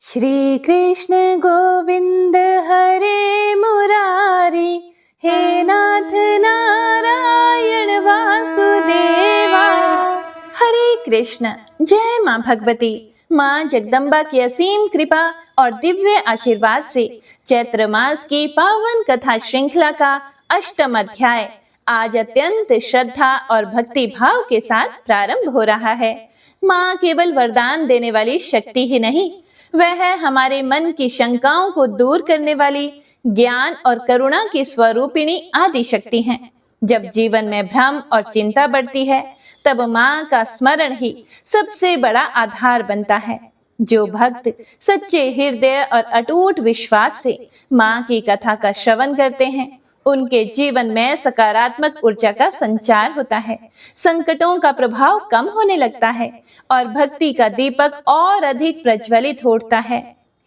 श्री कृष्ण गोविंद हरे मुरारी, हे नाथ नारायण वासुदेवा। हरे कृष्ण। जय माँ भगवती। माँ जगदम्बा की असीम कृपा और दिव्य आशीर्वाद से चैत्र मास की पावन कथा श्रृंखला का अष्टम अध्याय आज अत्यंत श्रद्धा और भक्ति भाव के साथ प्रारंभ हो रहा है। माँ केवल वरदान देने वाली शक्ति ही नहीं, वह है हमारे मन की शंकाओं को दूर करने वाली ज्ञान और करुणा की स्वरूपिणी आदि शक्ति है। जब जीवन में भ्रम और चिंता बढ़ती है, तब माँ का स्मरण ही सबसे बड़ा आधार बनता है। जो भक्त सच्चे हृदय और अटूट विश्वास से माँ की कथा का श्रवण करते हैं, उनके जीवन में सकारात्मक ऊर्जा का संचार होता है, संकटों का प्रभाव कम होने लगता है और भक्ति का दीपक और अधिक प्रज्वलित हो उठता है।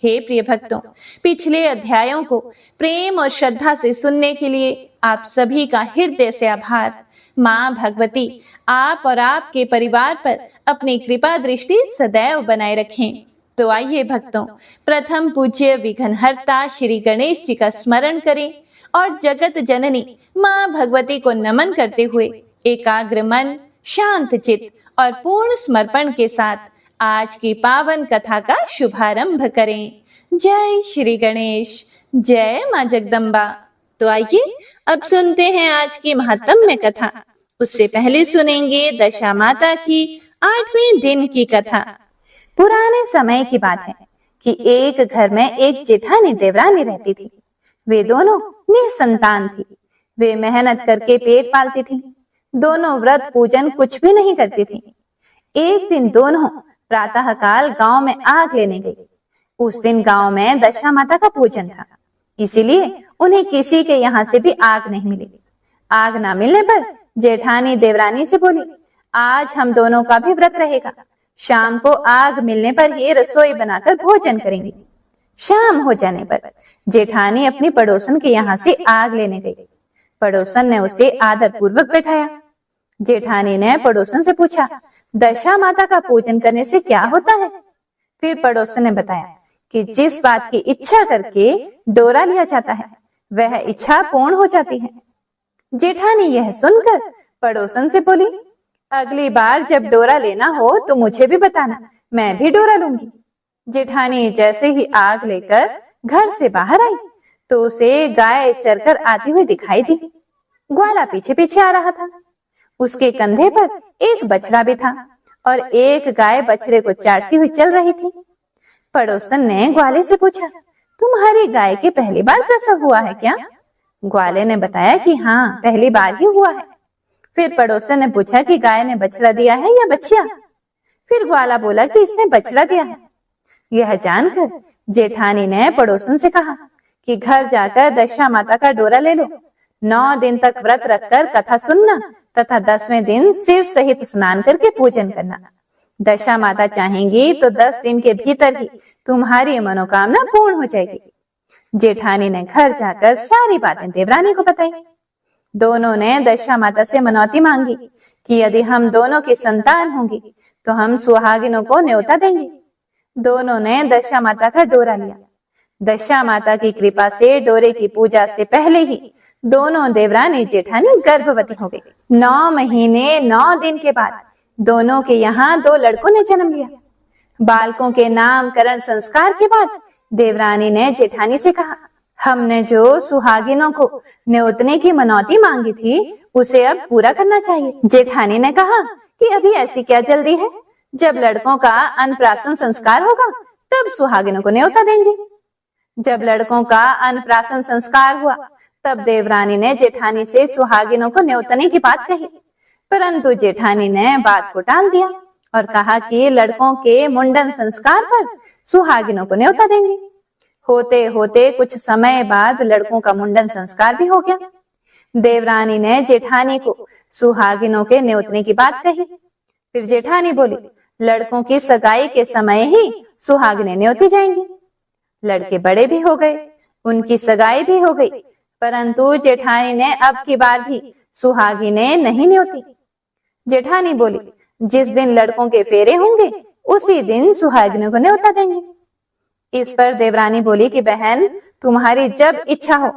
हे प्रिय भक्तों, पिछले अध्यायों को प्रेम और श्रद्धा से सुनने के लिए आप सभी का हृदय से आभार। माँ भगवती आप और आपके परिवार पर अपनी कृपा दृष्टि सदैव बनाए रखें। तो आइए भक्तों, प्रथम पूज्य विघ्नहर्ता श्री गणेश जी का स्मरण करें और जगत जननी माँ भगवती को नमन करते हुए एकाग्र मन, शांत चित्त और पूर्ण समर्पण के साथ आज की पावन कथा का शुभारंभ करें। जय श्री गणेश, जय माँ जगदम्बा। तो आइए अब सुनते हैं आज की महात्म्य कथा। उससे पहले सुनेंगे दशा माता की 8वें दिन की कथा। पुराने समय की बात है कि एक घर में एक जेठानी देवरानी रहती थी। वे दोनों निसंतान थी। वे मेहनत करके पेट पालती थी। दोनों व्रत पूजन कुछ भी नहीं करती थी। एक दिन दोनों प्रातःकाल गांव में आग लेने गई। उस दिन गांव में दशा माता का पूजन था, इसीलिए उन्हें किसी के यहाँ से भी आग नहीं मिली। आग ना मिलने पर जेठानी देवरानी से बोली, आज हम दोनों का भी व्रत रहेगा। शाम को आग मिलने पर ही रसोई बनाकर भोजन करेंगे। शाम हो जाने पर जेठानी अपनी पड़ोसन के यहाँ से आग लेने गई। पड़ोसन ने उसे आदर पूर्वक बैठाया। जेठानी ने पड़ोसन से पूछा, दशा माता का पूजन करने से क्या होता है? फिर पड़ोसन ने बताया कि जिस बात की इच्छा करके डोरा लिया जाता है, वह इच्छा पूर्ण हो जाती है। जेठानी यह सुनकर पड़ोसन से बोली, अगली बार जब डोरा लेना हो तो मुझे भी बताना, मैं भी डोरा लूंगी। जेठानी जैसे ही आग लेकर घर से बाहर आई तो उसे गाय चरकर आती हुई दिखाई दी। ग्वाला पीछे पीछे आ रहा था। उसके कंधे पर एक बछड़ा भी था और एक गाय बछड़े को चाटती हुई चल रही थी। पड़ोसन ने ग्वाले से पूछा, तुम्हारी गाय के पहली बार प्रसव हुआ है क्या? ग्वाले ने बताया कि हाँ, पहली बार ही हुआ है। फिर पड़ोसन ने पूछा कि गाय ने बछड़ा दिया है या बछिया? फिर ग्वाला बोला कि इसने बछड़ा दिया है। यह जानकर जेठानी ने पड़ोसन से कहा कि घर जाकर दशा माता का डोरा ले लो। 9 दिन तक व्रत रखकर कथा सुनना तथा 10वें दिन सिर सहित स्नान करके पूजन करना। दशा माता चाहेंगी तो 10 दिन के भीतर ही तुम्हारी मनोकामना पूर्ण हो जाएगी। जेठानी ने घर जाकर सारी बातें देवरानी को बताई। दोनों ने दशा माता से मनौती मांगी कि यदि हम दोनों की संतान होंगी तो हम सुहागिनों को न्योता देंगे। दोनों ने दशा माता का डोरा लिया। दशा माता की कृपा से डोरे की पूजा से पहले ही दोनों देवरानी जेठानी गर्भवती हो गई। 9 महीने 9 दिन के बाद दोनों के यहाँ 2 लड़कों ने जन्म लिया। बालकों के नामकरण संस्कार के बाद देवरानी ने जेठानी से कहा, हमने जो सुहागिनों को न्योतने की मनौती मांगी थी, उसे अब पूरा करना चाहिए। जेठानी ने कहा कि अभी ऐसी क्या जल्दी है? जब लड़कों का अन्नप्राशन संस्कार होगा तब सुहागिनों को न्योता देंगे। जब लड़कों का अन्नप्राशन संस्कार हुआ तब देवरानी ने जेठानी से सुहागिनों को न्योतने की बात कही, परंतु जेठानी ने बात को टाल दिया और कहा कि लड़कों के मुंडन संस्कार पर सुहागिनों को न्योता देंगे। होते होते कुछ समय बाद लड़कों का मुंडन संस्कार भी हो गया। देवरानी ने जेठानी को सुहागिनों के न्योतने की बात कही। फिर जेठानी बोली, लड़कों की सगाई के समय ही सुहागिनें न्योती जाएंगी। लड़के बड़े भी हो गए, उनकी सगाई भी हो गई, परंतु जेठानी ने अब की बार भी सुहागिनें नहीं न्योती। जेठानी बोली, जिस दिन लड़कों के फेरे होंगे उसी दिन सुहागिनों को न्योता देंगे। इस पर देवरानी बोली कि बहन, तुम्हारी जब इच्छा हो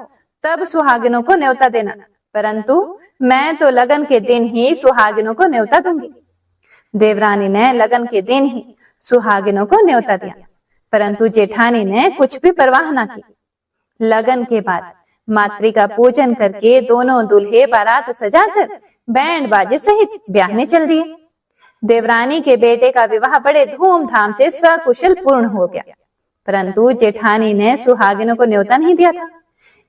तब सुहागिनों को न्योता देना, परंतु मैं तो लगन के दिन ही सुहागिनों को न्योता दूंगी। देवरानी ने लगन के दिन ही सुहागिनों को न्योता दिया, परंतु जेठानी ने कुछ भी परवाह ना की। लगन के बाद मातृका पूजन करके दोनों दूल्हे बारात सजाकर बैंड बाजे सहित ब्याहने चल दिए। देवरानी के बेटे का विवाह बड़े धूमधाम से सकुशल पूर्ण हो गया, परंतु जेठानी ने सुहागिनों को न्योता नहीं दिया था।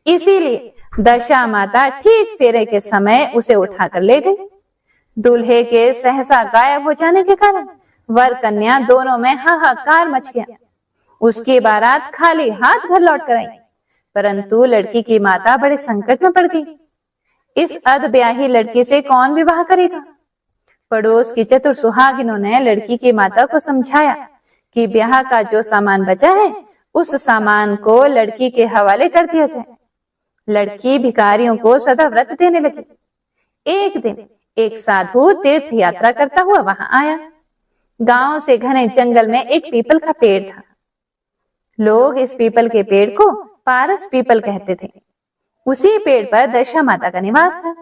इसीलिए दशा माता ठीक फेरे के समय उसे उठाकर ले गई। दूल्हे के सहसा गायब हो जाने के कारण वर कन्या दोनों में हाहाकार मच गया। उसकी बारात खाली हाथ घर लौट कर आई, परंतु लड़की की माता बड़े संकट में पड़ गई। इस अधब्याही लड़की से कौन विवाह करेगा? पड़ोस की चतुर सुहागिनों ने लड़की की माता को समझाया कि ब्याह का जो सामान बचा है उस सामान को लड़की के हवाले कर दिया जाए। लड़की भिखारियों को सदा व्रत देने लगी। एक दिन एक साधु तीर्थ यात्रा करता हुआ वहां आया। गांव से घने जंगल में एक पीपल का पेड़ था। लोग इस पीपल के पेड़ को पारस पीपल कहते थे। उसी पेड़ पर दशा माता का निवास था।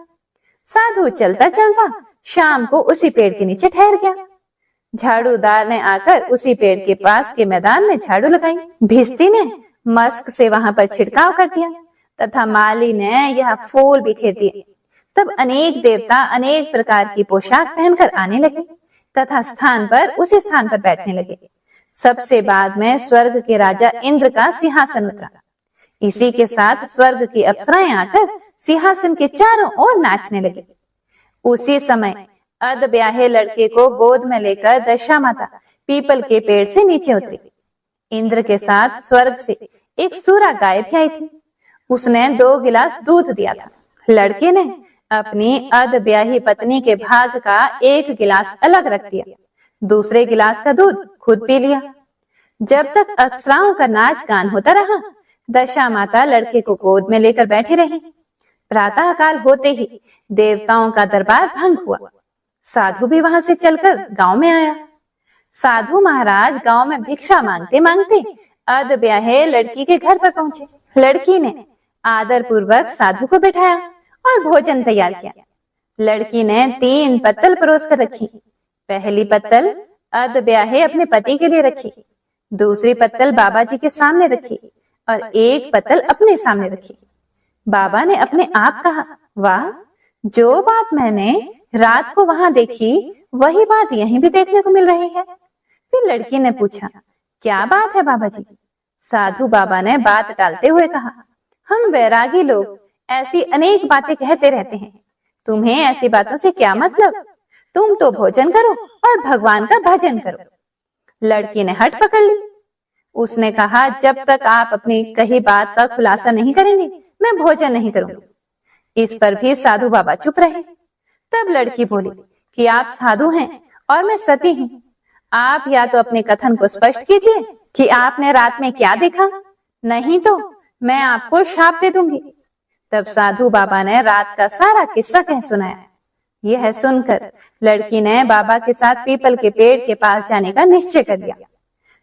साधु चलता चलता शाम को उसी पेड़ के नीचे ठहर गया। झाड़ूदार ने आकर उसी पेड़ के पास के मैदान में झाड़ू लगाई। भिस्ती ने मस्क से वहां पर छिड़काव कर दिया तथा माली ने यह फूल बिखेर दिए। तब अनेक देवता अनेक प्रकार की पोशाक पहनकर आने लगे तथा उसी स्थान पर बैठने लगे। सबसे बाद में स्वर्ग के राजा इंद्र का सिंहासन उतरा। इसी के साथ स्वर्ग की अप्सराएं आकर सिंहासन के चारों ओर नाचने लगे। उसी समय अधब्याहे लड़के को गोद में लेकर दशा माता पीपल के पेड़ से नीचे उतरी। इंद्र के साथ स्वर्ग से एक सूरा गाय भी आई थी। उसने 2 गिलास दूध दिया था। लड़के ने अपनी अधब्याही पत्नी के भाग का 1 गिलास अलग रख दिया, दूसरे गिलास का दूध खुद पी लिया। जब तक अप्सराओं का नाच गान होता रहा, दशा माता लड़के को गोद में लेकर बैठी रही। प्रातः काल होते ही देवताओं का दरबार भंग हुआ। साधु भी वहां से चलकर गांव में आया। साधु महाराज गांव में भिक्षा मांगते मांगते अधब्याहे लड़की के घर पर पहुंचे। लड़की ने आदर पूर्वक साधु को बैठाया और भोजन तैयार किया। लड़की ने 3 पत्तल परोस कर रखी। पहली पत्तल अधब्याहे अपने पति के लिए रखी, दूसरी पत्तल बाबा जी के सामने रखी और 1 पत्तल अपने सामने रखी। बाबा ने अपने आप कहा, वाह, जो बात मैंने रात को वहां देखी वही बात यहीं भी देखने को मिल रही है। फिर लड़की ने पूछा, क्या बात है बाबा जी? साधु बाबा ने बात टालते हुए कहा, हम वैरागी लोग ऐसी अनेक बातें कहते रहते हैं, तुम्हें ऐसी बातों से क्या मतलब? तुम तो भोजन करो और भगवान का भजन करो। लड़की ने हट पकड़ ली। उसने कहा, जब तक आप अपनी कही बात का खुलासा नहीं करेंगे मैं भोजन नहीं करूंगी। इस पर भी साधु बाबा चुप रहे। तब लड़की बोली कि आप साधु हैं और मैं सती हूँ। आप या तो अपने कथन को स्पष्ट कीजिए कि आपने रात में क्या देखा, नहीं तो मैं आपको शाप दे दूंगी। तब साधु बाबा ने रात का सारा किस्सा कह सुनाया। यह सुनकर लड़की ने बाबा के साथ पीपल के पेड़ के पास जाने का निश्चय कर लिया।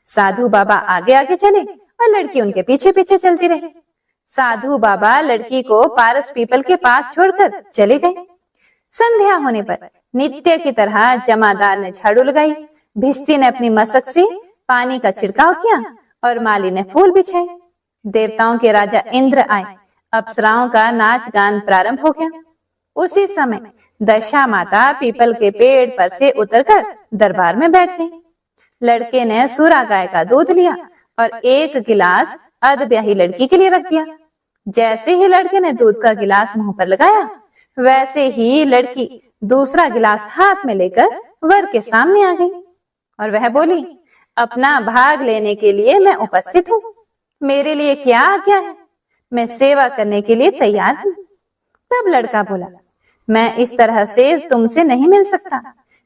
साधु बाबा आगे आगे चले और लड़की उनके पीछे पीछे चलती रही। साधु बाबा लड़की को पारस पीपल के पास छोड़कर चले गए। संध्या होने पर नित्य की तरह जमादार ने झाड़ू लगाई, भिस्ती ने अपनी मशक से पानी का छिड़काव किया और माली ने फूल बिछाए। देवताओं के राजा इंद्र आए। अप्सराओं का नाच गान प्रारंभ हो गया। उसी समय दशा माता पीपल के पेड़ पर से उतरकर दरबार में बैठ गई। लड़के ने सूरा गाय का दूध लिया और 1 गिलास अधब्याही लड़की के लिए रख दिया। जैसे ही लड़के ने दूध का गिलास मुंह पर लगाया, वैसे ही लड़की दूसरा गिलास हाथ में लेकर वर के सामने आ गई और वह बोली, अपना भाग लेने के लिए मैं उपस्थित हूँ। मेरे लिए क्या आज्ञा है? मैं सेवा करने के लिए तैयार हूँ। तब लड़का बोला, मैं इस तरह से तुमसे नहीं मिल सकता।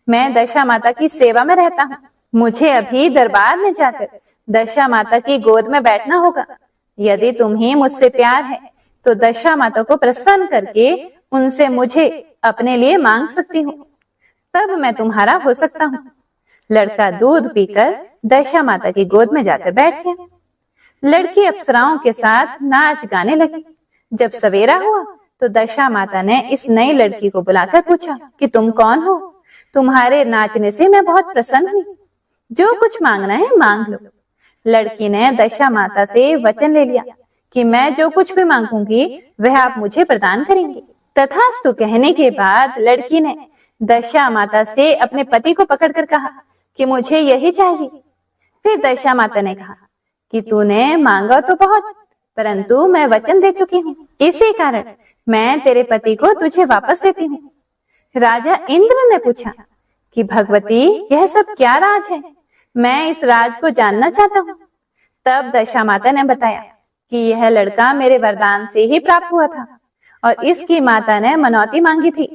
मैं दशा माता की सेवा में रहता हूँ। मुझे अभी दरबार में जाकर दशा माता की गोद में बैठना होगा। यदि तुम्हें मुझसे प्यार है तो दशा माता को प्रसन्न करके उनसे मुझे अपने लिए मांग सकती हूँ, तब मैं तुम्हारा हो सकता हूँ। लड़का दूध पीकर दशा माता की गोद में जाकर बैठ गया। लड़की अप्सराओं के साथ नाच गाने लगी। जब सवेरा हुआ तो दशा माता ने इस नई लड़की को बुलाकर पूछा कि तुम कौन हो? तुम्हारे नाचने से मैं बहुत प्रसन्न हुई। जो कुछ मांगना है मांग लो। लड़की ने दशा माता से वचन ले लिया कि मैं जो कुछ भी मांगूंगी वह आप मुझे प्रदान करेंगे। तथास्तु कहने के बाद लड़की ने दशा माता से अपने पति को पकड़कर कहा कि मुझे यही चाहिए। फिर दशा माता ने कहा कि तूने मांगा तो बहुत, परंतु मैं वचन दे चुकी हूँ, इसी कारण मैं तेरे पति को तुझे वापस देती हूँ। राजा इंद्र ने पूछा कि भगवती, यह सब क्या राज है? मैं इस राज को जानना चाहता हूँ। तब दशा माता ने बताया कि यह लड़का मेरे वरदान से ही प्राप्त हुआ था और इसकी माता ने मनौती मांगी थी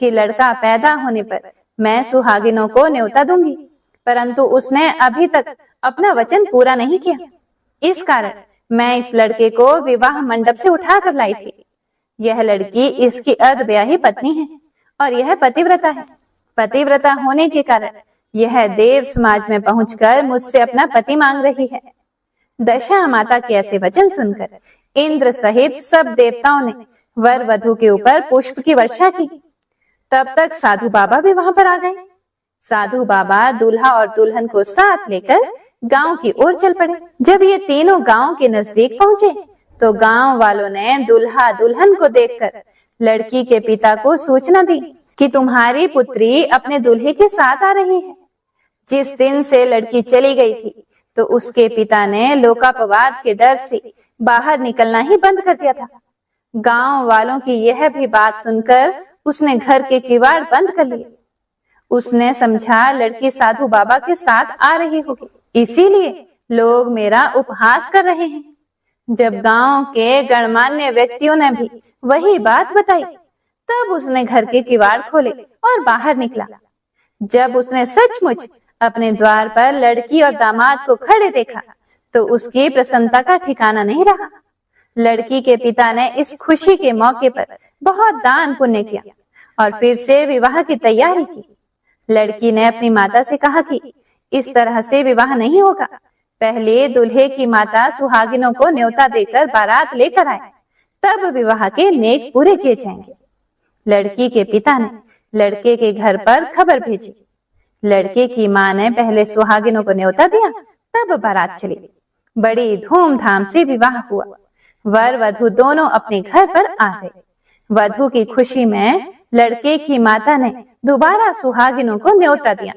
कि लड़का पैदा होने पर मैं सुहागिनों को न्योता दूंगी, परंतु उसने अभी तक अपना वचन पूरा नहीं किया। इस कारण मैं इस लड़के को विवाह मंडप से उठा कर लाई थी। यह लड़की इसकी अर्धब्याही पत्नी है और यह पतिव्रता है। पतिव्रता होने के कारण यह देव समाज में पहुंचकर मुझसे अपना पति मांग रही है। दशा माता के ऐसे वचन सुनकर इंद्र सहित सब देवताओं ने वर वधू के ऊपर पुष्प की वर्षा की। तब तक साधु बाबा भी वहां पर आ गए। साधु बाबा दूल्हा और दुल्हन को साथ लेकर गांव की ओर चल पड़े। जब ये तीनों गांव के नजदीक पहुंचे तो गांव वालों ने दूल्हा दुल्हन को देखकर लड़की के पिता को सूचना दी कि तुम्हारी पुत्री अपने दूल्हे के साथ आ रही है। जिस दिन से लड़की चली गई थी तो उसके पिता ने लोकापवाद के डर से बाहर निकलना ही बंद कर दिया था। गांव वालों की यह भी बात सुनकर उसने घर के किवाड़ बंद कर लिए। उसने समझा लड़की साधु बाबा के साथ आ रही होगी, इसीलिए लोग मेरा उपहास कर रहे हैं। जब गांव के गणमान्य व्यक्तियों ने भी वही बात बताई तब उसने घर के किवाड़ खोले और बाहर निकला। जब उसने सचमुच अपने द्वार पर लड़की और दामाद को खड़े देखा तो उसकी प्रसन्नता का ठिकाना नहीं रहा। लड़की के पिता ने इस खुशी के मौके पर बहुत दान पुण्य किया और फिर से विवाह की तैयारी की। लड़की ने अपनी माता से कहा कि इस तरह से विवाह नहीं होगा। पहले दूल्हे की माता सुहागिनों को न्योता देकर बारात लेकर आए, तब विवाह के नेक पूरे किए जाएंगे। लड़की के पिता ने लड़के के घर पर खबर भेजी। लड़के की मां ने पहले सुहागिनों को न्योता दिया, तब बारात चली। बड़ी धूमधाम से विवाह हुआ। वर वधू दोनों अपने घर पर आ गए। वधू की खुशी में लड़के की माता ने दोबारा सुहागिनों को न्योता दिया।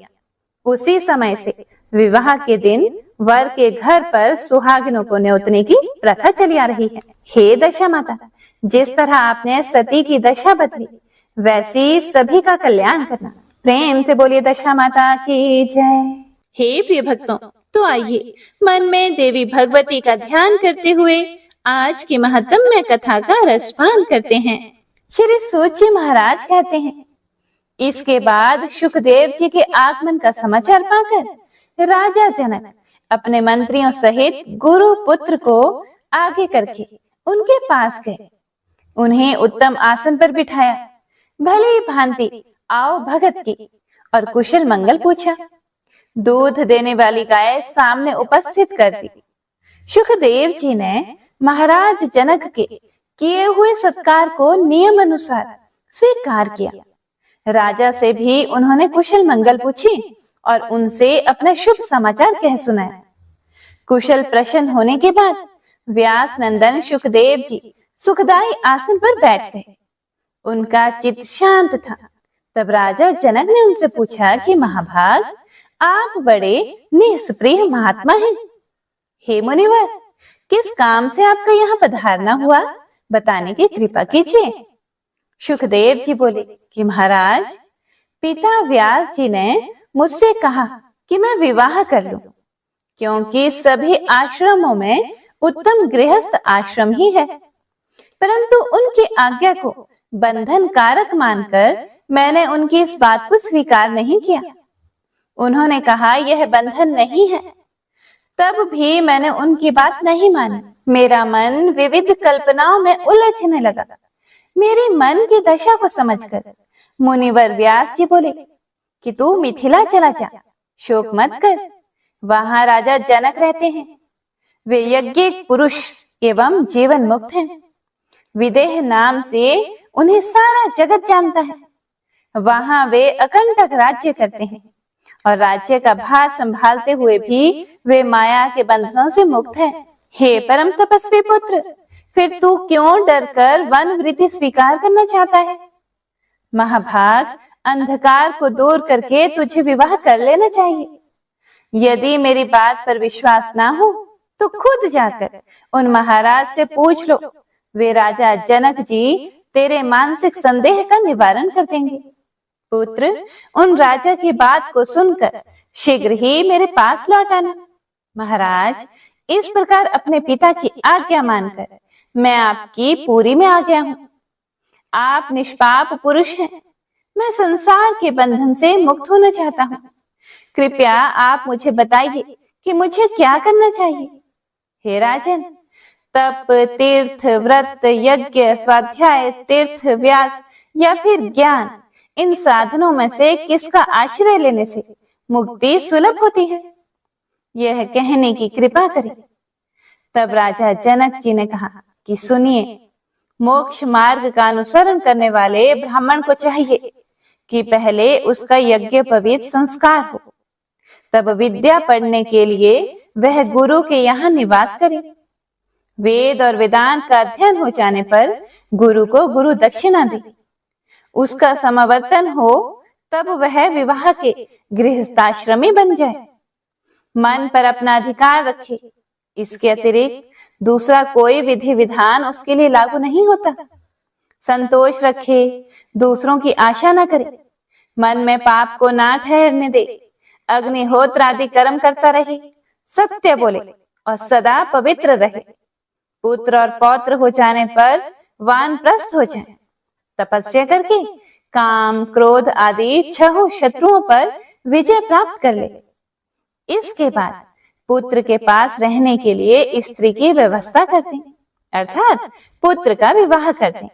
उसी समय से विवाह के दिन वर के घर पर सुहागिनों को न्योतने की प्रथा चली आ रही है। हे दशा माता, जिस तरह आपने सती की दशा बदली वैसी सभी का कल्याण करना। प्रेम से बोलिए दशा माता की जय। हे प्रिय भक्तों, तो आइए मन में देवी भगवती का ध्यान करते हुए आज की महत्तम कथा का रसपान करते हैं। श्री सूत जी महाराज कहते हैं, इसके बाद सुखदेव जी के आगमन का समाचार पाकर राजा जनक अपने मंत्रियों सहित गुरु पुत्र को आगे करके उनके पास गए। उन्हें उत्तम आसन पर बिठाया, भली भांति आओ भगत की और कुशल मंगल पूछा। दूध देने वाली गाय सामने उपस्थित कर दी। सुखदेव जी ने महाराज जनक के किए हुए सत्कार को नियम अनुसार स्वीकार किया। राजा से भी उन्होंने कुशल मंगल पूछी और उनसे अपना शुभ समाचार कह सुनाया। कुशल प्रसन्न होने के बाद व्यास नंदन सुखदेव जी सुखदायी आसन पर बैठ गए। उनका चित्त शांत था। तब राजा जनक ने उनसे पूछा कि महाभाग, आप बड़े निष्प्रिय महात्मा हैं। हे मुनिवर, किस काम से आपका यहाँ पधारना हुआ, बताने की कृपा कीजिए। सुखदेव जी बोले कि महाराज, पिता व्यास जी ने मुझसे कहा कि मैं विवाह कर लूं, क्योंकि सभी आश्रमों में उत्तम गृहस्थ आश्रम ही है। परंतु उनकी आज्ञा को बंधन कारक मानकर मैंने उनकी इस बात को स्वीकार नहीं किया। उन्होंने कहा यह बंधन नहीं है, तब भी मैंने उनकी बात नहीं मानी। मेरा मन विविध कल्पनाओं में उलझने लगा। मेरे मन की दशा को समझकर मुनिवर व्यास जी बोले कि तू मिथिला चला जा, शोक मत कर, वहां राजा जनक रहते हैं। वे यज्ञ पुरुष एवं जीवन मुक्त हैं। विदेह नाम से उन्हें सारा जगत जानता है। वहां वे अकंटक राज्य करते हैं और राज्य का भार संभालते हुए भी वे माया के बंधनों से मुक्त है। हे परम तपस्वी पुत्र, फिर तू क्यों डरकर वन वृत्ति स्वीकार करना चाहता है? महाभाग, अंधकार को दूर करके तुझे विवाह कर लेना चाहिए। यदि मेरी बात पर विश्वास ना हो तो खुद जाकर उन महाराज से पूछ लो। वे राजा जनक जी तेरे मानसिक संदेह का निवारण कर देंगे। पुत्र, उन राजा की बात को सुनकर शीघ्र ही मेरे पास लौट आना। महाराज, इस प्रकार अपने पिता की आज्ञा मानकर मैं आपकी पूरी में आ गया हूँ। आप निष्पाप पुरुष हैं। मैं संसार के बंधन से मुक्त होना चाहता हूँ। कृपया आप मुझे बताइए कि मुझे क्या करना चाहिए। हे राजन, तप, तीर्थ, व्रत, यज्ञ, स्वाध्याय, तीर्थ, व्यास या फिर ज्ञान, इन साधनों में से किसका आश्रय लेने से मुक्ति सुलभ होती है? यह कहने की कृपा करें। तब राजा जनक जी ने कहा कि सुनिए, मोक्ष मार्ग का अनुसरण करने वाले ब्राह्मण को चाहिए कि पहले उसका यज्ञ पवित्र संस्कार हो, तब विद्या पढ़ने के लिए वह गुरु के यहाँ निवास करे। वेद और वेदांत का अध्ययन हो जाने पर गुरु को गुरु दक्षिणा दे। उसका समावर्तन हो तब वह विवाह के गृहस्थाश्रमी बन जाए। मन पर अपना अधिकार रखे। इसके अतिरिक्त दूसरा कोई विधि विधान उसके लिए लागू नहीं होता। संतोष रखे, दूसरों की आशा न करे, मन में पाप को ना ठहरने दे, अग्निहोत्र आदि कर्म करता रहे, सत्य बोले और सदा पवित्र रहे। पुत्र और पौत्र हो जाने पर वानप्रस्थ हो जाए। तपस्या करके काम, क्रोध आदि 6 शत्रुओं पर विजय प्राप्त कर ले। इसके बाद पुत्र के पास रहने के लिए स्त्री की व्यवस्था करते, अर्थात पुत्र का विवाह करते।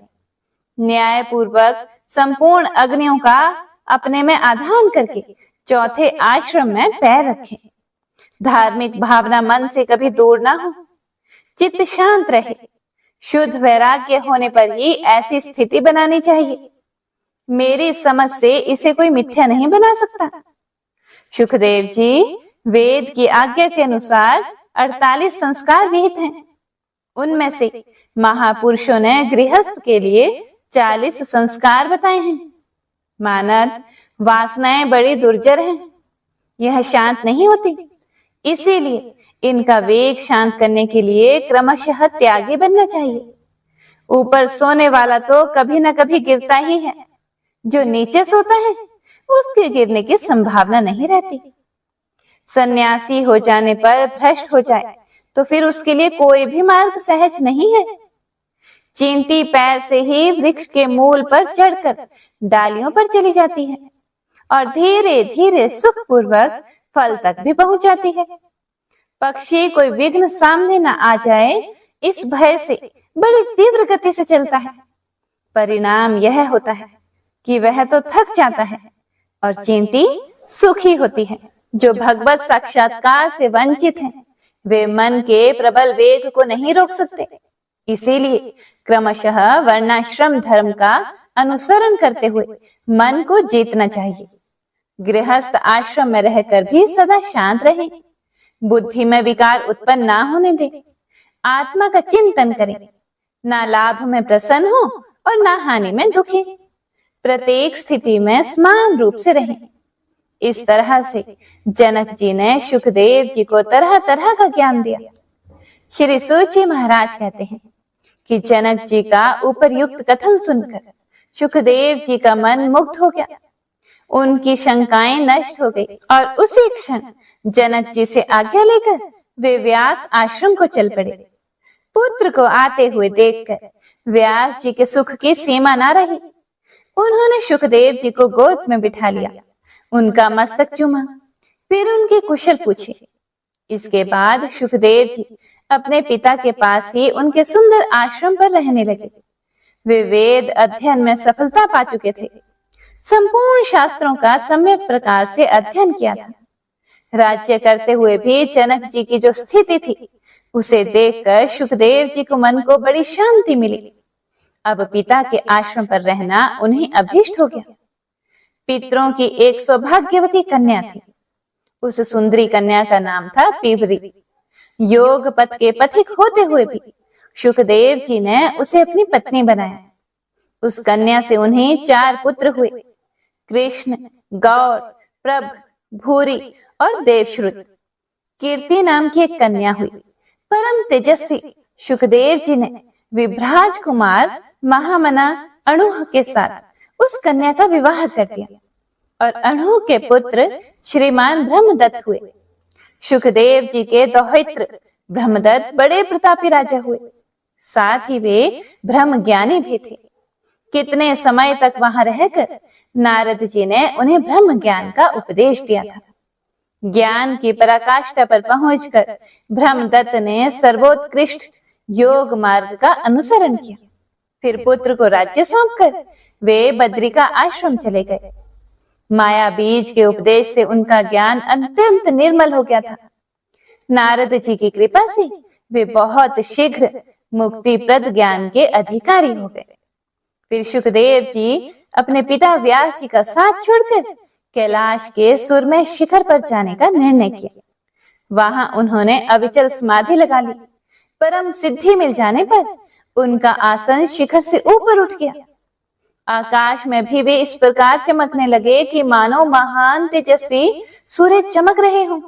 न्याय पूर्वक संपूर्ण अग्नियों का अपने में आधान करके चौथे आश्रम में पैर रखें। धार्मिक भावना मन से कभी दूर ना हो। चित्त शांत रहे। शुद्ध वैराग्य होने पर ही ऐसी स्थिति बनानी चाहिए। मेरी समझ से इसे कोई मिथ्या नहीं बना सकता। सुखदेव जी, वेद की आज्ञा के अनुसार 48 संस्कार विहित हैं। उनमें से महापुरुषों ने गृहस्थ के लिए 40 संस्कार बताए हैं। मानद वासनाएं बड़ी दुर्जर हैं। यह शांत नहीं होती। इसीलिए इनका वेग शांत करने के लिए क्रमशः त्यागी बनना चाहिए। ऊपर सोने वाला तो कभी न कभी गिरता ही है। जो नीचे सोता है उसके गिरने की संभावना नहीं रहती। सन्यासी हो जाने पर भ्रष्ट हो जाए तो फिर उसके लिए कोई भी मार्ग सहज नहीं है। चींटी पैर से ही वृक्ष के मूल पर चढ़कर डालियों पर चली जाती है और धीरे धीरे सुखपूर्वक फल तक भी पहुंच जाती है। पक्षी कोई विघ्न सामने न आ जाए, इस भय से बड़ी तीव्र गति से चलता है। परिणाम यह होता है कि वह तो थक जाता है और चींटी सुखी होती है। जो भगवत साक्षात्कार से वंचित हैं, वे मन के प्रबल वेग को नहीं रोक सकते। इसीलिए क्रमशः वर्णाश्रम धर्म का अनुसरण करते हुए मन को जीतना चाहिए। गृहस्थ आश्रम में रहकर भी सदा शांत रहे। बुद्धि में विकार उत्पन्न ना होने दे। आत्मा का चिंतन करें। ना लाभ में प्रसन्न हो और ना हानि में दुखी। प्रत्येक स्थिति में समान रूप से रहें। इस तरह से जनक जी ने सुखदेव जी को तरह तरह का ज्ञान दिया। श्री सूत जी महाराज कहते हैं कि जनक जी का उपरयुक्त कथन सुनकर सुखदेव जी का मन मुक्त हो गया। उनकी शंकाएं नष्ट हो गई और उसी क्षण जनक जी से आज्ञा लेकर वे व्यास आश्रम को चल पड़े। पुत्र को आते हुए देखकर व्यास जी के सुख की सीमा न रही। उन्होंने सुखदेव जी को गोद में बिठा लिया, उनका मस्तक चूमा, फिर उनके कुशल पूछे। इसके बाद सुखदेव जी अपने पिता के पास ही उनके सुंदर आश्रम पर रहने लगे। वे वेद अध्ययन में सफलता पा चुके थे। संपूर्ण शास्त्रों का सम्यक प्रकार से अध्ययन किया था। राज्य करते हुए भी जनक जी की जो स्थिति थी उसे देखकर सुखदेव जी को मन को बड़ी शांति मिली। अब पिता के आश्रम पर रहना उन्हें अभीष्ट हो गया। पितरों की एक सौभाग्यवती कन्या थी। उस सुंदरी कन्या का नाम था पीवरी। योग पथ के पथिक होते हुए भी सुखदेव जी ने उसे अपनी पत्नी बनाया। उस कन्या से उन्हें 4 पुत्र हुए, कृष्ण, गौर, प्रभ, भूरी और देवश्रुत। कीर्ति नाम की एक कन्या हुई। परम तेजस्वी सुखदेव जी ने विभ्राज कुमार महामना अणुह के साथ उस कन्या का विवाह कर दिया और अणुह के पुत्र श्रीमान ब्रह्मदत्त हुए। सुखदेव जी के दौहित्र ब्रह्मदत्त बड़े प्रतापी राजा हुए। साथ ही वे ब्रह्म ज्ञानी भी थे। कितने समय तक वहां रहकर नारद जी ने उन्हें ब्रह्म ज्ञान का उपदेश दिया था। ज्ञान की पराकाष्ठा पर पहुंचकर ब्रह्मदत्त ने सर्वोत्कृष्ट योग मार्ग का अनुसरण किया। फिर पुत्र को राज्य सौंपकर वे बद्री का आश्रम चले गए। माया बीज के उपदेश से उनका ज्ञान अत्यंत निर्मल हो गया था। नारद जी की कृपा से वे बहुत शीघ्र मुक्तिप्रद ज्ञान के अधिकारी हो गए। फिर सुखदेव जी अपने पिता व्यास जी का साथ छोड़कर कैलाश के सुरमय शिखर पर जाने का निर्णय किया। वहां उन्होंने अविचल समाधि लगा ली। परम सिद्धि मिल जाने पर उनका आसन शिखर से ऊपर उठ गया। आकाश में भी वे इस प्रकार चमकने लगे कि मानो महान तेजस्वी सूर्य चमक रहे हों।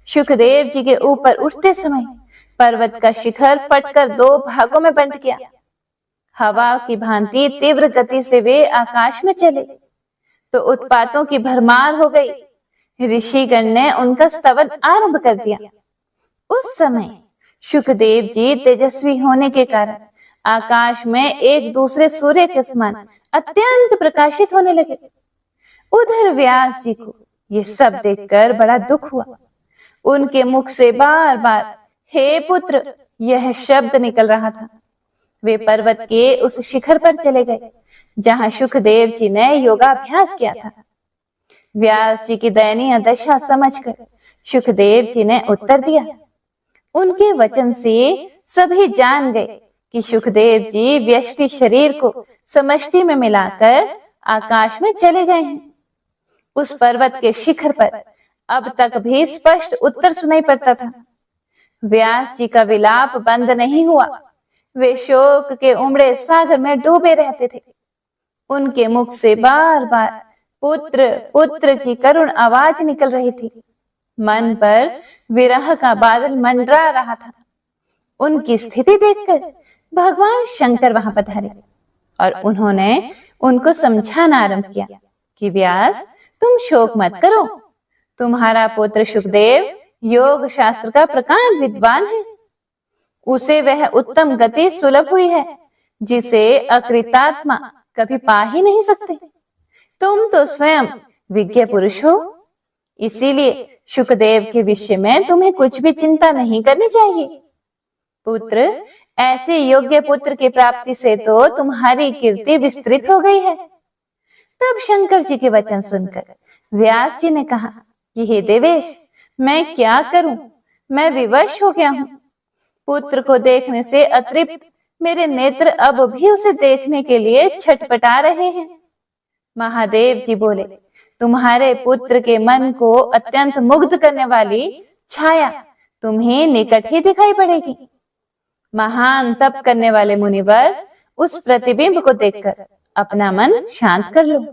सुखदेव जी के ऊपर उठते समय पर्वत का शिखर फटकर 2 भागों में बंट गया। हवा की भांति तीव्र गति से वे आकाश में चले तो उत्पातों की भरमार हो गई। ऋषिगण ने उनका स्तवन आरंभ कर दिया। उस समय सुखदेव जी तेजस्वी होने के कारण आकाश में एक दूसरे सूर्य के समान अत्यंत प्रकाशित होने लगे। उधर व्यास जी को ये सब देखकर बड़ा दुख हुआ। उनके मुख से बार बार हे पुत्र यह शब्द निकल रहा था। वे पर्वत के उस शिखर पर चले गए जहां सुखदेव जी ने योगाभ्यास किया था। व्यास जी की दयनीय दशा समझकर सुखदेव जी ने उत्तर दिया। उनके वचन से सभी जान गए कि सुखदेव जी व्यष्टि शरीर को समष्टि में मिलाकर आकाश में चले गए हैं। उस पर्वत के शिखर पर अब तक भी स्पष्ट उत्तर सुनाई पड़ता था। व्यास जी का विलाप बंद नहीं हुआ। वे शोक के उमड़े सागर में डूबे रहते थे। उनके मुख से बार बार पुत्र पुत्र की करुण आवाज निकल रही थी। मन पर विरह का बादल मंडरा रहा था। उनकी स्थिति देखकर भगवान शंकर वहां पधारे और उन्होंने उनको समझाना आरंभ किया कि व्यास तुम शोक मत करो। तुम्हारा पुत्र सुखदेव योग शास्त्र का प्रकांड विद्वान है। उसे वह उत्तम गति सुलभ हुई है जिसे अकृतात्मा कभी पा ही नहीं सकते। तुम तो स्वयं विज्ञ पुरुष हो, इसीलिए सुखदेव के विषय में तुम्हें कुछ भी चिंता नहीं करनी चाहिए। पुत्र, ऐसे योग्य पुत्र की प्राप्ति से तो तुम्हारी कीर्ति विस्तृत हो गई है। तब शंकर जी के वचन सुनकर व्यास जी ने कहा कि हे देवेश, मैं क्या करूं? मैं विवश हो गया हूं। पुत्र को देखने से अतृप्त मेरे नेत्र अब भी उसे देखने के लिए छटपटा रहे हैं। महादेव जी बोले, तुम्हारे पुत्र के मन को अत्यंत मुग्ध करने वाली छाया तुम्हें निकट ही दिखाई पड़ेगी। महान तप करने वाले मुनिवर, उस प्रतिबिंब को देखकर अपना मन शांत कर लो।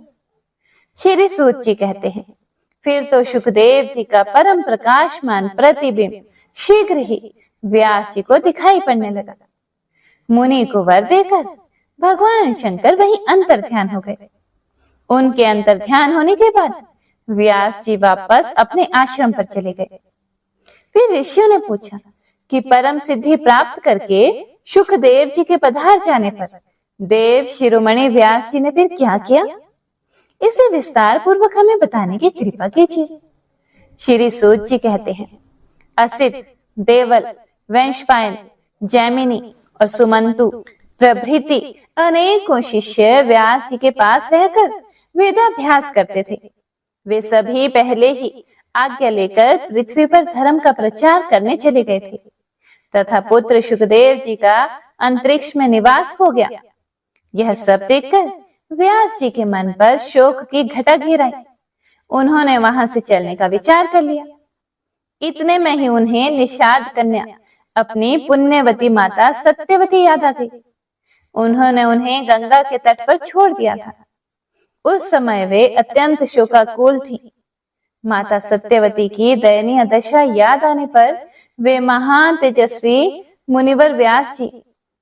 श्री सूत जी कहते हैं, फिर तो सुखदेव जी का परम प्रकाशमान प्रतिबिंब शीघ्र ही व्यास जी को दिखाई पड़ने लगा। मुनि को वर देकर भगवान शंकर वहीं अंतर ध्यान हो गए। उनके अंतर ध्यान होने के बाद व्यास जी वापस अपने आश्रम पर चले गए। फिर ऋषियों ने पूछा कि परम सिद्धि प्राप्त करके सुखदेव जी के पधार जाने पर देव शिरोमणि व्यास जी ने फिर क्या किया, इसे विस्तार पूर्वक हमें बताने की कृपा कीजिए। श्री सूत जी कहते हैं, असित, देवल, वंशपायन, जैमिनी और सुमंतु प्रभृति अनेकों शिष्य व्यास जी के पास रहकर वेदाभ्यास करते थे। वे सभी पहले ही आज्ञा लेकर पृथ्वी पर धर्म का प्रचार करने चले गए थे तथा पुत्र सुखदेव जी का अंतरिक्ष में निवास हो गया। यह सब देखकर व्यास जी के मन पर शोक की घटा घिर आई। उन्होंने वहां से चलने का विचार कर लिया। इतने में ही उन्हें निषाद कन्या अपनी पुण्यवती माता सत्यवती याद आ गई। उन्होंने उन्हें गंगा के तट पर छोड़ दिया था। उस समय वे अत्यंत शोकाकुल थी। माता सत्यवती की दयनीय दशा याद आने पर वे महान तेजस्वी मुनिवर व्यास जी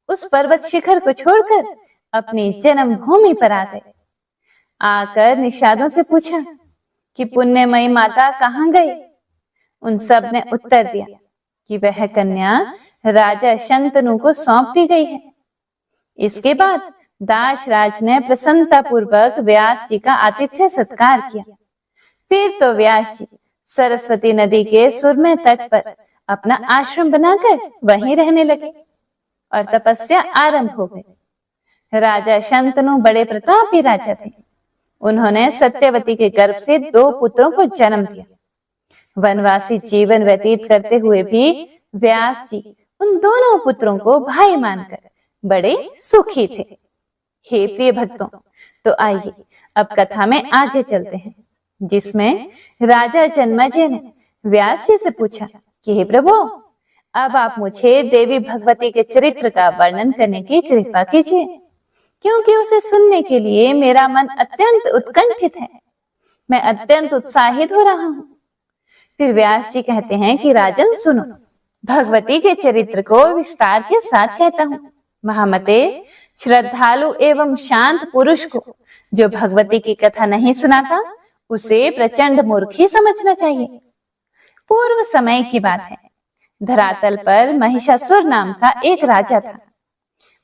उस पर्वत शिखर को छोड़कर अपनी जन्म भूमि पर आ गए। आकर निषादों से पूछा कि पुण्यमयी माता कहाँ गई। उन सब ने उत्तर दिया कि वह कन्या राजा शंतनु को सौंप दी गई है। इसके बाद दासराज ने प्रसन्नता पूर्वक व्यास जी का आतिथ्य सत्कार किया। फिर तो व्यास जी सरस्वती नदी के सुरम्य तट पर अपना आश्रम बनाकर वहीं रहने लगे और तपस्या आरंभ हो गई। राजा शंतनु बड़े प्रतापी राजा थे। उन्होंने सत्यवती के गर्भ से 2 पुत्रों को जन्म दिया। वनवासी जीवन व्यतीत करते हुए भी व्यास जी उन दोनों पुत्रों को भाई मानकर बड़े सुखी थे। हे प्रिय भक्तों, तो आइए अब कथा में आगे चलते हैं, जिसमें राजा जन्मेजय ने व्यास जी से पूछा कि हे प्रभु, अब आप मुझे देवी भगवती के चरित्र का वर्णन करने की कृपा कीजिए, क्योंकि उसे सुनने के लिए मेरा मन अत्यंत उत्कंठित है। मैं अत्यंत उत्साहित हो रहा हूँ। फिर व्यास जी कहते हैं कि राजन सुनो, भगवती के चरित्र को विस्तार के साथ कहता हूँ। महामते, श्रद्धालु एवं शांत पुरुष को जो भगवती की कथा नहीं सुनाता उसे प्रचंड मूर्ख ही समझना चाहिए। पूर्व समय की बात है। धरातल पर महिषासुर नाम का एक राजा था।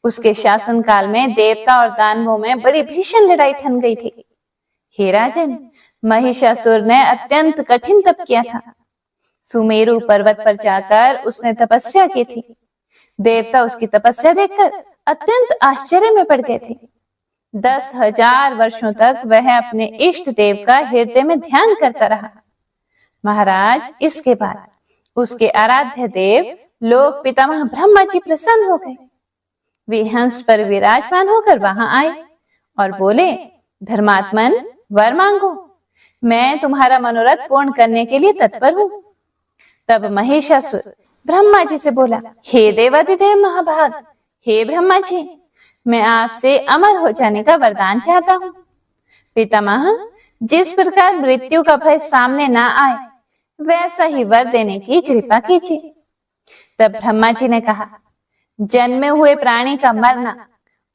उसके शासन काल में देवता और दानवों में बड़ी भीषण लड़ाई ठन गई थी। हे राजन, महिषासुर ने अत्यंत कठिन तप किया था। सुमेरु पर्वत पर जाकर उसने तपस्या की थी। देवता उसकी तपस्या देखकर अत्यंत आश्चर्य में पड़ गए थे। 10,000 वर्षों तक वह अपने इष्ट देव का हृदय में ध्यान करता रहा। महाराज, इसके बाद उसके आराध्य देव लोक पितामह ब्रह्मा जी प्रसन्न हो गए। वे हंस पर विराजमान होकर वहां आए और बोले, धर्मात्मन, वर मांगो, मैं तुम्हारा मनोरथ पूर्ण करने के लिए तत्पर हूँ। तब महिषासुर ब्रह्मा जी से बोला, हे देवाधिदेव महाभाग, हे ब्रह्मा जी, मैं आपसे अमर हो जाने का वरदान चाहता हूँ। पितामह, जिस प्रकार मृत्यु का भय सामने ना आए, वैसा ही वर देने की कृपा कीजिए। तब ब्रह्मा जी ने कहा, जन्मे हुए प्राणी का मरना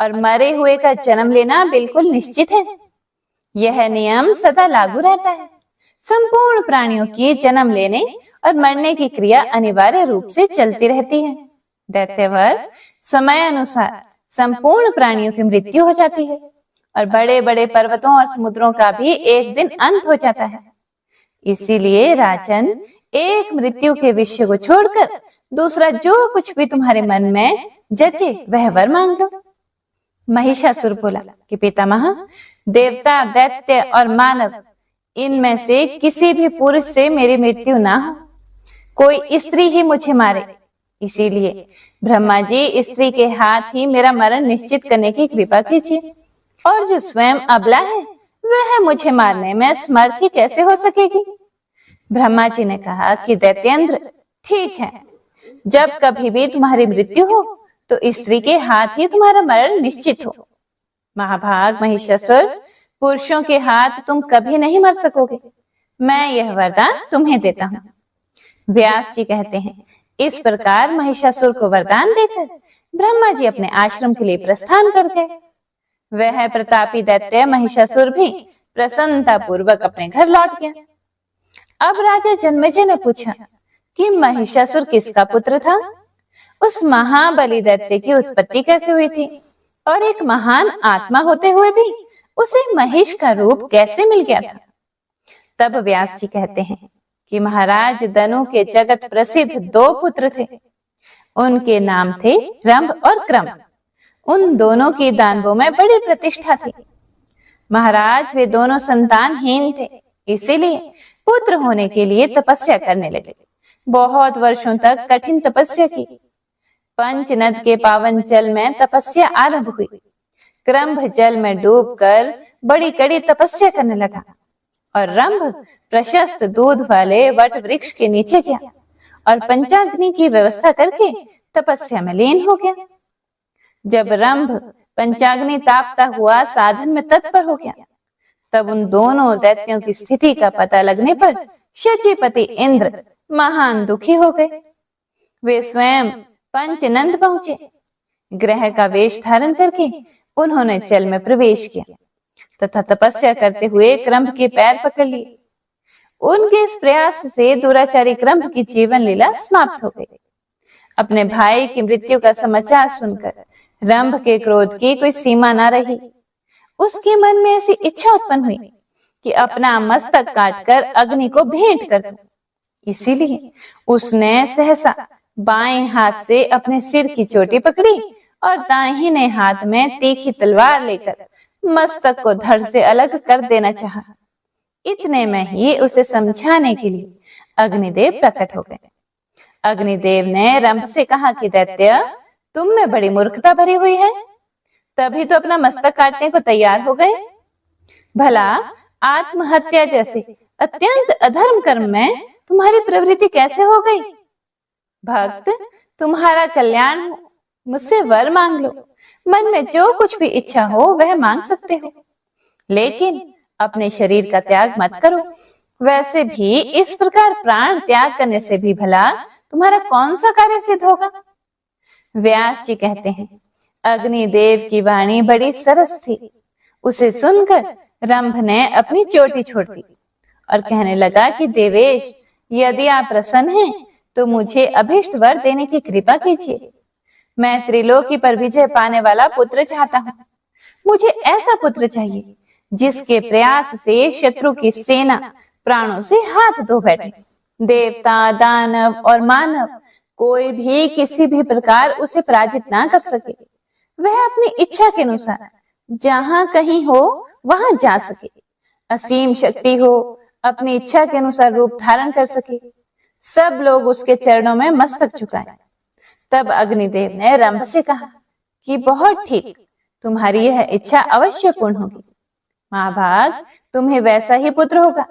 और मरे हुए का जन्म लेना बिल्कुल निश्चित है। यह नियम सदा लागू रहता है। संपूर्ण प्राणियों की जन्म लेने और मरने की क्रिया अनिवार्य रूप से चलती रहती है। दैत्यवर, समय अनुसार संपूर्ण प्राणियों की मृत्यु हो जाती है और बड़े बड़े पर्वतों और समुद्रों का भी एक दिन अंत हो जाता है। इसीलिए राजन, एक मृत्यु के विषय को छोड़कर दूसरा जो कुछ भी तुम्हारे मन में जचे वह वर मांग लो। महिषासुर बोला कि पितामह, देवता, दैत्य और मानव, इनमें से किसी भी पुरुष से मेरी मृत्यु ना हो। कोई स्त्री ही मुझे मारे। इसीलिए ब्रह्मा जी स्त्री के हाथ ही मेरा मरण निश्चित करने की कृपा कीजिए। और जो स्वयं अबला है वह मुझे मारने में समर्थ ही कैसे हो सकेगी। ब्रह्मा जी ने कहा कि दैत्येंद्र, ठीक है, जब कभी भी तुम्हारी मृत्यु हो तो स्त्री के हाथ ही तुम्हारा मरण निश्चित हो। महाभाग महिषासुर, पुरुषों के हाथ तुम कभी नहीं मर सकोगे। मैं यह वरदान तुम्हें देता हूँ। व्यास जी कहते हैं, इस प्रकार महिषासुर को वरदान देकर ब्रह्मा जी अपने आश्रम के लिए प्रस्थान कर गए। वह प्रतापी दैत्य महिषासुर भी प्रसन्नता पूर्वक अपने घर लौट गया। अब राजा जन्मेजय ने पूछा कि महिषासुर किसका पुत्र था? उस महाबली दैत्य की उत्पत्ति कैसे हुई थी? और एक महान आत्मा होते हुए भी उसे महिष का रूप कैसे मिल गया था? तब व्यास जी कहते हैं कि महाराज दनु के जगत प्रसिद्ध 2 पुत्र थे। उनके नाम थे रंभ और क्रम। उन दोनों की दानवों में बड़ी प्रतिष्ठा थी। महाराज, वे दोनों संतानहीन थे, इसीलिए पुत्र होने के लिए तपस्या करने लगे। बहुत वर्षों तक कठिन तपस्या की पंचनद के पावन जल में तपस्या आरंभ हुई। क्रंभ जल में डूबकर बड़ी कड़ी तपस्या करने लगा और रंभ प्रशस्त दूध वाले वट वृक्ष के नीचे गया और पंचाग्नि की व्यवस्था करके तपस्या में लीन हो गया। जब रंभ पंचाग्नि तापता हुआ साधन में तत्पर हो गया, तब उन दोनों दैत्यों की स्थिति का पता लगने पर शचीपति इंद्र महान दुखी हो गए। वे स्वयं पंचनंद पहुंचे। ग्रह का वेश धारण करके उन्होंने जल में प्रवेश किया तथा तपस्या करते हुए क्रंभ के पैर पकड़ लिए। उनके इस प्रयास से दुराचारी क्रंभ की जीवन लीला समाप्त हो गई। अपने भाई की मृत्यु का समाचार सुनकर रंभ के क्रोध की कोई सीमा न रही। उसके मन में ऐसी इच्छा उत्पन्न हुई कि अपना मस्तक काटकर अग्नि को भेंट कर दूं। इसीलिए उसने सहसा बाएं हाथ से अपने सिर की चोटी पकड़ी और दाहिने हाथ में तीखी तलवार लेकर मस्तक को धड़ से अलग कर देना चाहा। इतने में ही उसे समझाने के लिए अग्निदेव प्रकट हो गए। अग्निदेव ने रंभ से कहा कि दैत्य, तुम में बड़ी मूर्खता भरी हुई है, तभी तो अपना मस्तक काटने को तैयार हो गए। भला आत्महत्या जैसे अत्यंत अधर्म कर्म में तुम्हारी प्रवृत्ति कैसे हो गई? भक्त, तुम्हारा कल्याण हो, मुझसे वर मांग लो। मन में जो कुछ भी इच्छा हो वह मांग सकते हो, लेकिन अपने शरीर का त्याग मत करो। वैसे भी इस प्रकार प्राण त्याग करने से भी भला तुम्हारा कौन सा कार्य सिद्ध होगा? व्यास जी कहते हैं, अग्निदेव की वाणी बड़ी सरस थी। उसे सुनकर रंभ ने अपनी चोटी छोड़ दी और कहने लगा कि देवेश, यदि आप प्रसन्न हैं तो मुझे अभिष्ट वर देने की कृपा कीजिए। मैं त्रिलोकी पर विजय पाने वाला पुत्र चाहता हूँ। मुझे ऐसा पुत्र चाहिए जिसके प्रयास से शत्रु की सेना प्राणों से हाथ धो बैठे। देवता, दानव और मानव कोई भी किसी भी प्रकार उसे पराजित ना कर सके। वह अपनी इच्छा के अनुसार जहां कहीं हो वहां जा सके, असीम शक्ति हो, अपनी इच्छा के अनुसार रूप धारण कर सके, सब लोग उसके चरणों में मस्तक झुकाएं। तब अग्निदेव ने रंभ से कहा कि बहुत ठीक, तुम्हारी यह इच्छा अवश्य पूर्ण होगी। महाभाग, तुम्हें वैसा ही पुत्र होगा।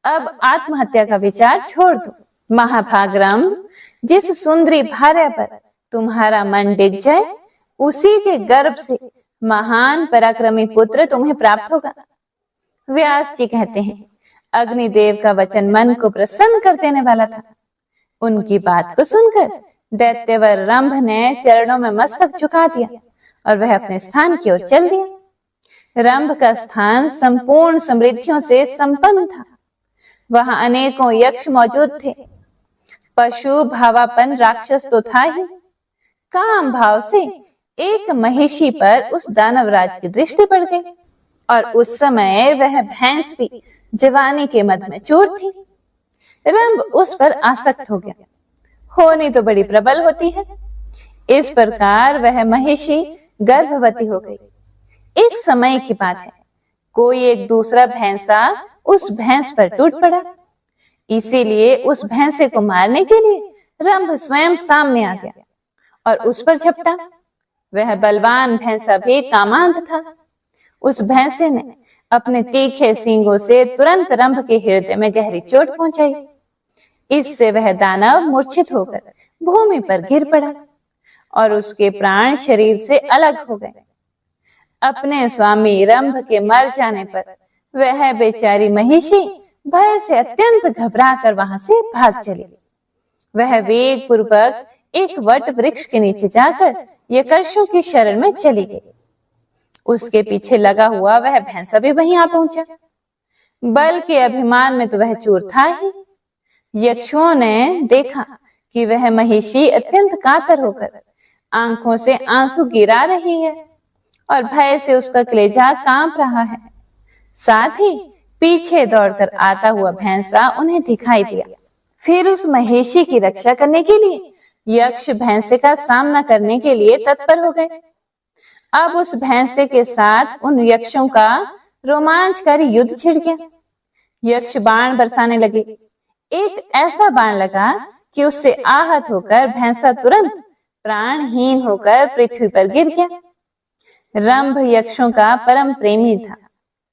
अब आत्महत्या का विचार छोड़ दो। महाभाग रंभ, जिस सुंदरी भार्या पर तुम्हारा मन डिग जाए, उसी के गर्भ से महान पराक्रमी पुत्र तुम्हें प्राप्त होगा। व्यास जी कहते हैं, अग्निदेव का वचन मन को प्रसन्न कर देने वाला था। उनकी बात को सुनकर दैत्यवर रंभ ने चरणों में मस्तक झुका दिया और वह अपने स्थान की ओर चल दिया। रंभ का स्थान संपूर्ण समृद्धियों से संपन्न था। वहां अनेकों यक्ष मौजूद थे। पशु भावापन राक्षस तो था ही, काम भाव से एक महिषी पर उस दानवराज की दृष्टि पड़ गई और उस समय वह भैंस भी जवानी के मद में चूर थी। रंभ उस पर आसक्त हो गया। होनी तो बड़ी प्रबल होती है। इस प्रकार वह महिषी गर्भवती हो गई। एक समय की बात है, कोई एक दूसरा भैंसा उस भैंस पर टूट पड़ा। इसीलिए उस भैंसे को मारने के लिए रंभ स्वयं सामने आ गया और उस पर झपटा। वह बलवान भैंसा भी कामांध था। उस भैंसे ने अपने तीखे सींगों से तुरंत रंभ के हृदय में गहरी चोट पहुंचाई। इससे वह दानव मूर्छित होकर भूमि पर गिर पड़ा और उसके प्राण शरीर से अलग हो गए। अपने स्वामी रंभ के मर जाने पर वह बेचारी महिषी भय से अत्यंत घबराकर वहां से भाग चली। वह वेग पूर्वक एक वट वृक्ष के नीचे जाकर यक्षों की शरण में चली गई। उसके पीछे लगा हुआ वह भैंसा भी वहीं आ पहुंचा। बल के अभिमान में तो वह चूर था ही। यक्षों ने देखा कि वह महिषी अत्यंत कातर होकर आंखों से आंसू गिरा रही है और भय से उसका कलेजा कांप रहा है। साथ ही पीछे दौड़कर आता हुआ भैंसा उन्हें दिखाई दिया। फिर उस महिषी की रक्षा करने के लिए यक्ष भैंसे का सामना करने के लिए तत्पर हो गए। अब उस भैंसे के साथ उन यक्षों का रोमांचकारी युद्ध छिड़ गया। यक्ष बाण बरसाने लगे। एक ऐसा बाण लगा कि उससे आहत होकर भैंसा तुरंत प्राणहीन होकर पृथ्वी पर गिर गया। रंभ यक्षों का परम प्रेमी था,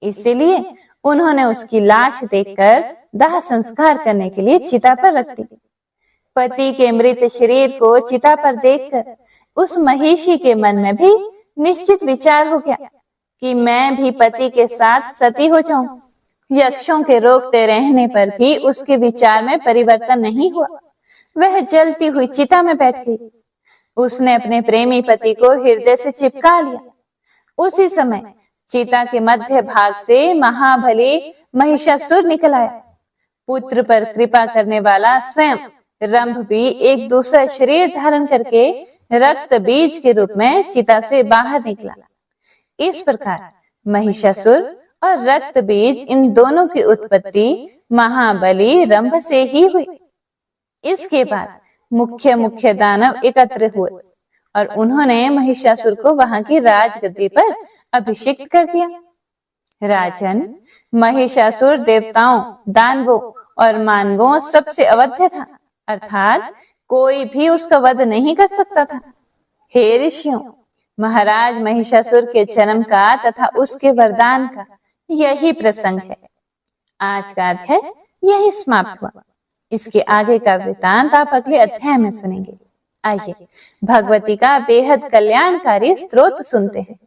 इसीलिए उन्होंने उसकी लाश देखकर दाह संस्कार करने के लिए चिता पर रख दी। पति के मृत शरीर को चिता पर देखकर उस महिषी के मन में भी निश्चित विचार हो गया कि मैं भी पति के साथ सती हो जाऊं। यक्षों के रोकते रहने पर भी उसके विचार में परिवर्तन नहीं हुआ। वह जलती हुई चिता में बैठ गई। उसने अपने प्रेमी पति को हृदय से चिपका लिया। उसी समय चिता के मध्य भाग से महाबली महिषासुर निकल आया। पुत्र पर कृपा करने वाला स्वयं रंभ भी एक दूसरा शरीर धारण करके रक्त बीज के रूप में चिता से बाहर निकला। इस प्रकार महिषासुर और रक्त बीज, इन दोनों की उत्पत्ति महाबली रंभ से ही हुई। इसके बाद मुख्य मुख्य दानव एकत्र हुए और उन्होंने महिषासुर को वहां की राजगद्दी पर अभिषिक्त कर दिया। राजन, महिषासुर देवताओं, दानवों और मानवों सबसे अवध्य था, अर्थात कोई भी उसका वध नहीं कर सकता था। हे ऋषियों, महाराज महिषासुर के जन्म का तथा उसके वरदान का यही प्रसंग है। आज का अध्याय यही समाप्त हुआ। इसके आगे का वृतांत आप अगले अध्याय में सुनेंगे। आइए भगवती का बेहद कल्याणकारी स्तोत्र सुनते हैं।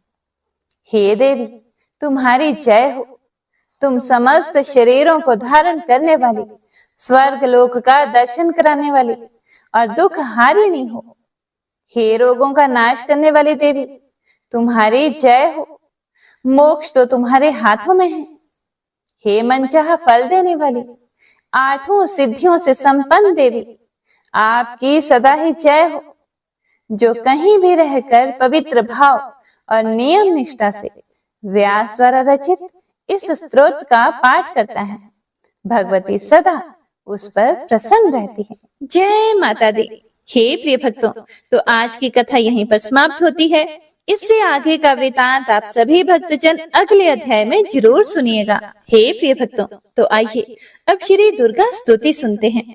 हे देवी, तुम्हारी जय हो। तुम समस्त शरीरों को धारण करने वाली, स्वर्ग लोक का दर्शन कराने वाली और दुख हारिणी हो। हे रोगों का नाश करने वाली देवी, तुम्हारी जय हो। मोक्ष तो तुम्हारे हाथों में है। हे मनचाहा फल देने वाली, आठों सिद्धियों से संपन्न देवी, आपकी सदा ही जय हो। जो कहीं भी रहकर पवित्र भाव और नियम निष्ठा से व्यास द्वारा रचित इस स्तोत्र का पाठ करता है, भगवती सदा उस पर प्रसन्न रहती है। जय माता दी। हे प्रिय भक्तों, तो आज की कथा यहीं पर समाप्त होती है। इससे आगे का वृतांत आप सभी भक्तजन अगले अध्याय में जरूर सुनिएगा। हे प्रिय भक्तों, तो आइए अब श्री दुर्गा स्तुति सुनते हैं।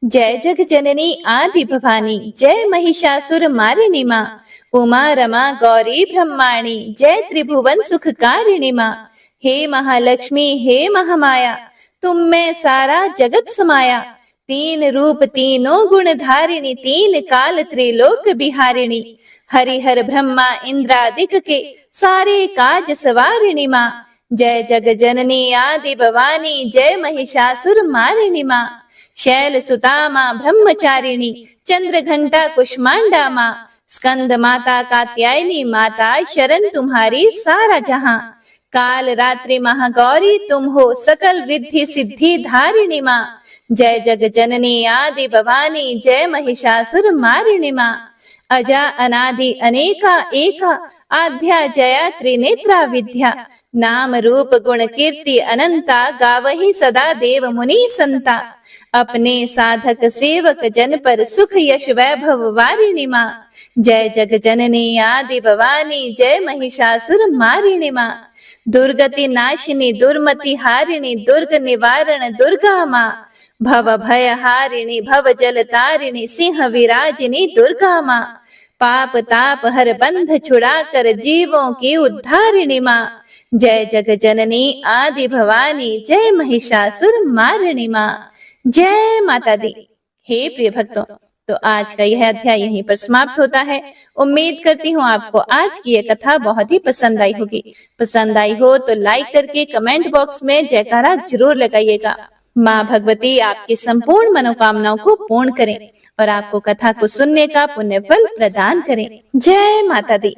जय जग जननी आदि भवानी, जय महिषासुर मारिणी माँ, उमा रमा गौरी ब्रह्माणी, जय त्रिभुवन सुखकारिणी माँ। हे महालक्ष्मी, हे महामाया, तुम में सारा जगत समाया। तीन रूप तीनों गुण धारिणी, तीन काल त्रिलोक बिहारिणी। हरिहर ब्रह्मा इंद्रादिक के सारे काज सवारिणी माँ। जय जग जननी आदि भवानी, जय महिषासुर मारिणी माँ। शैल सुता माँ ब्रह्मचारिणी, चंद्र घंटा कुष्मांडा माँ। स्कंद माता कात्यायनी माता, शरण तुम्हारी सारा जहां। काल रात्रि महागौरी तुम हो, सकल रिद्धि सिद्धि धारिणी माँ। जय जग जननी आदि भवानी, जय महिषासुर मारिणी माँ। अजा अनादि अनेका एका, आद्या जया त्रिनेत्रा विद्या। नाम रूप गुण कीर्ति अनंता, गावहि सदा देव मुनि संता। अपने साधक सेवक जन पर सुख यश वैभव वारिणी माँ। जय जग जननी आदि भवानी, जय महिषासुर मारिणी माँ। दुर्गति नाशिनी दुर्मति हारिणी, दुर्ग निवारण दुर्गा माँ। भव भय हारिणी भव जल तारिणी, सिंह विराजिनी दुर्गा माँ। पाप ताप हर बंध छुड़ा कर जीवों की उद्धारिणी माँ। जय जग जननी आदि भवानी, जय महिषासुर मारिणी माँ। जय माता दी। हे प्रिय भक्तों, तो आज का यह अध्याय यहीं पर समाप्त होता है। उम्मीद करती हूँ आपको आज की यह कथा बहुत ही पसंद आई होगी। पसंद आई हो तो लाइक करके कमेंट बॉक्स में जयकारा जरूर लगाइएगा। माँ भगवती आपकी संपूर्ण मनोकामनाओं को पूर्ण करें और आपको कथा को सुनने का पुण्य फल प्रदान करें। जय माता दी।